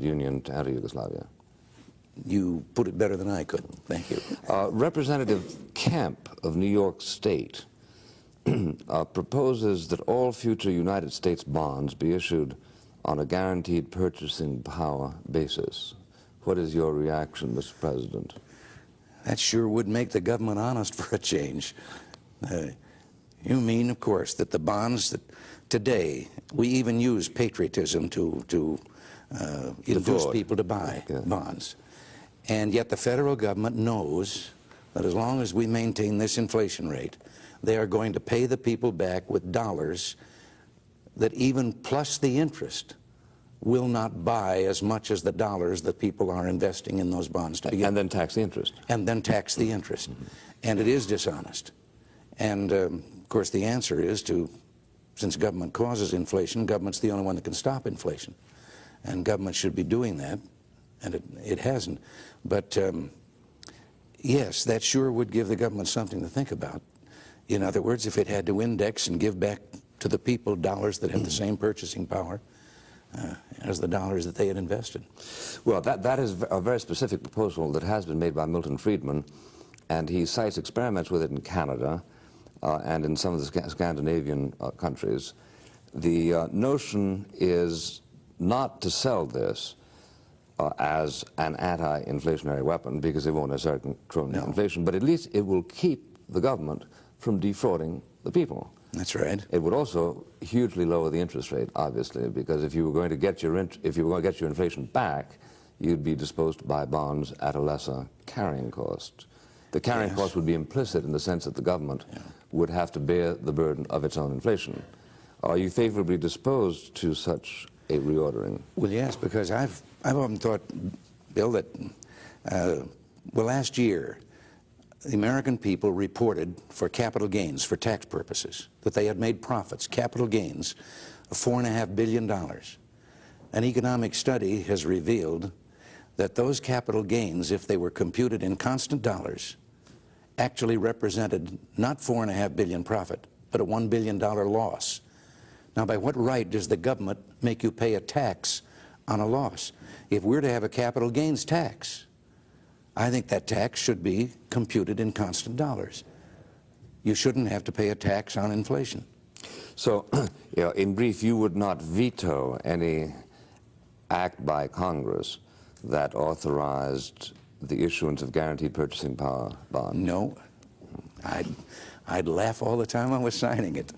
Soviet Union to enter Yugoslavia. You put it better than I could. Thank you. Representative Kemp of New York State proposes that all future United States bonds be issued on a guaranteed purchasing power basis. What is your reaction, Mr. President? That sure would make the government honest for a change. You mean, of course, that the bonds that today, we even use patriotism to induce people to buy bonds. And yet the federal government knows that as long as we maintain this inflation rate, they are going to pay the people back with dollars that even plus the interest will not buy as much as the dollars that people are investing in those bonds to begin. And then tax the interest. And then tax the interest. And it is dishonest. And of course the answer is since government causes inflation, government's the only one that can stop inflation. And government should be doing that, and it hasn't. But yes, that sure would give the government something to think about. In other words, if it had to index and give back to the people dollars that have the same purchasing power as the dollars that they had invested. Well, that is a very specific proposal that has been made by Milton Friedman, and he cites experiments with it in Canada and in some of the Scandinavian countries. The notion is not to sell this as an anti-inflationary weapon, because it won't necessarily control inflation, but at least it will keep the government from defrauding the people. That's right. It would also hugely lower the interest rate, obviously, because if you were going to get your inflation back, you'd be disposed to buy bonds at a lesser carrying cost. The carrying cost would be implicit in the sense that the government would have to bear the burden of its own inflation. Are you favorably disposed to such a reordering? Well, yes, because I've often thought, Bill, that well, last year the American people reported for capital gains, for tax purposes, that they had made profits, capital gains, of $4.5 billion. An economic study has revealed that those capital gains, if they were computed in constant dollars, actually represented not $4.5 billion profit, but a $1 billion loss. Now, by what right does the government make you pay a tax on a loss? If we're to have a capital gains tax, I think that tax should be computed in constant dollars. You shouldn't have to pay a tax on inflation. So, in brief, you would not veto any act by Congress that authorized the issuance of guaranteed purchasing power bonds? No. I'd laugh all the time I was signing it.